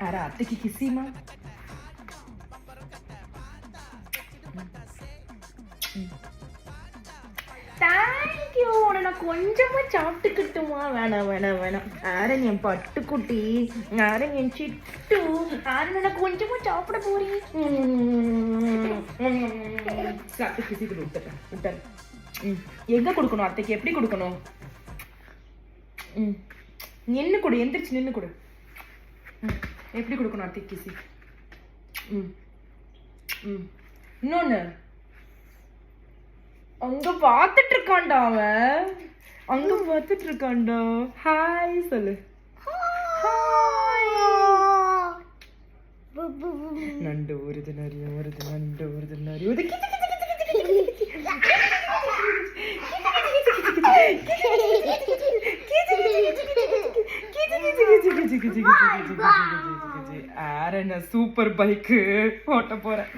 ஆரா அத்தைக்கு கிசிமா. தேங்க்யூ. நான் கொஞ்சமா சாப்பிட்டுக்கிட்டுமா? வேணாம் வேணாம் வேணாம். ஆரன் என் பட்டுக்குட்டி, ஆரன் என் சிட்டு, ஆரன் நான் கொஞ்சமா சாப்பிட போறேன். சாப்பிட்டு கிசிக்கிட்டு விட்டுறேன். எங்க கொடுக்கணும் அத்தைக்கு? எப்படி கொடுக்கணும்? நின்று கொடு, எந்திரிச்சு நின்று கொடு. எப்படி கொடுக்கணும் அத்தைக்கு கிசி? இன்னொன்னு அங்க பாத்துட்டு இருக்கான்டா அவன். அங்க பாத்துட்டு இருக்கான்டா. ஹாய் சொல்லு. நண்டு வருது, நிறைய வருது, நண்டு வருது, நிறைய வருது. ஆரன் சூப்பர் பைக்கு ஓட்ட போறேன்.